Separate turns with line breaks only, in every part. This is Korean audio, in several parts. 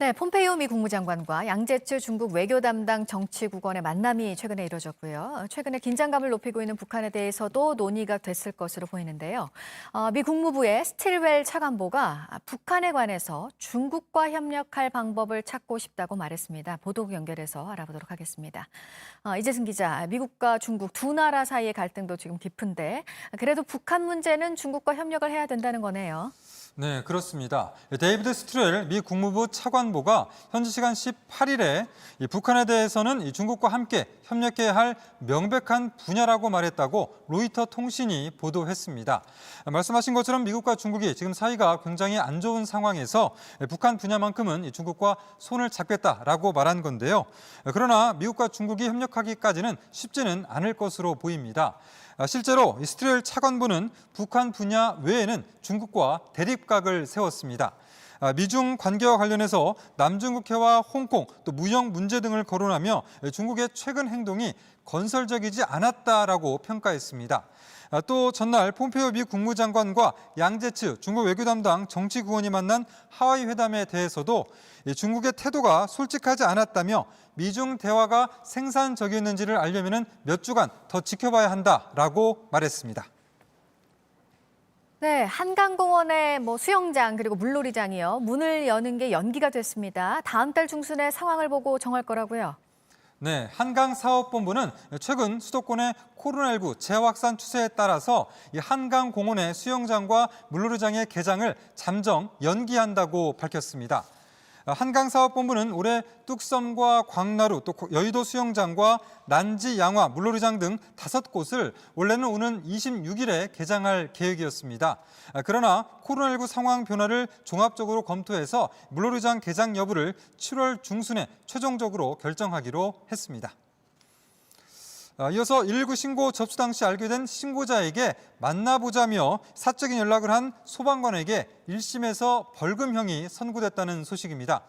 네, 폼페이오 미 국무장관과 양제츠 중국 외교 담당 정치국원의 만남이 최근에 이뤄졌고요. 최근에 긴장감을 높이고 있는 북한에 대해서도 논의가 됐을 것으로 보이는데요. 미 국무부의 스틸웰 차관보가 북한에 관해서 중국과 협력할 방법을 찾고 싶다고 말했습니다. 보도 연결해서 알아보도록 하겠습니다. 이재승 기자, 미국과 중국 두 나라 사이의 갈등도 지금 깊은데 그래도 북한 문제는 중국과 협력을 해야 된다는 거네요.
네, 그렇습니다. 데이비드 스트렐 미 국무부 차관보가 현지 시간 18일에 북한에 대해서는 중국과 함께 협력해야 할 명백한 분야라고 말했다고 로이터 통신이 보도했습니다. 말씀하신 것처럼 미국과 중국이 지금 사이가 굉장히 안 좋은 상황에서 북한 분야만큼은 중국과 손을 잡겠다라고 말한 건데요. 그러나 미국과 중국이 협력하기까지는 쉽지는 않을 것으로 보입니다. 실제로 스트렐 차관보는 북한 분야 외에는 중국과 대립각을 세웠습니다. 미중 관계와 관련해서 남중국해와 홍콩, 또 무역 문제 등을 거론하며 중국의 최근 행동이 건설적이지 않았다라고 평가했습니다. 또 전날 폼페이오 미 국무장관과 양제츠 중국 외교 담당 정치국원이 만난 하와이 회담에 대해서도 중국의 태도가 솔직하지 않았다며 미중 대화가 생산적이었는지를 알려면 몇 주간 더 지켜봐야 한다라고 말했습니다.
네, 한강공원의 수영장 그리고 물놀이장이요. 문을 여는 게 연기가 됐습니다. 다음 달 중순에 상황을 보고 정할 거라고요.
네, 한강사업본부는 최근 수도권의 코로나19 재확산 추세에 따라서 이 한강공원의 수영장과 물놀이장의 개장을 잠정 연기한다고 밝혔습니다. 한강사업본부는 올해 뚝섬과 광나루, 또 여의도 수영장과 난지, 양화, 물놀이장 등 5곳을 원래는 오는 26일에 개장할 계획이었습니다. 그러나 코로나19 상황 변화를 종합적으로 검토해서 물놀이장 개장 여부를 7월 중순에 최종적으로 결정하기로 했습니다. 이어서 119 신고 접수 당시 알게 된 신고자에게 만나보자며 사적인 연락을 한 소방관에게 1심에서 벌금형이 선고됐다는 소식입니다.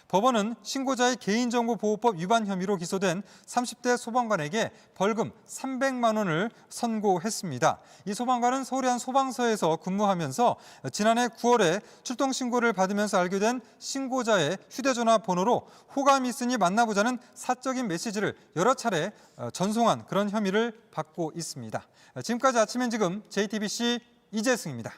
법원은 신고자의 개인정보보호법 위반 혐의로 기소된 30대 소방관에게 벌금 300만 원을 선고했습니다. 이 소방관은 서울의 한 소방서에서 근무하면서 지난해 9월에 출동 신고를 받으면서 알게 된 신고자의 휴대전화 번호로 호감이 있으니 만나보자는 사적인 메시지를 여러 차례 전송한 그런 혐의를 받고 있습니다. 지금까지 아침 엔 지금 JTBC 이재승입니다.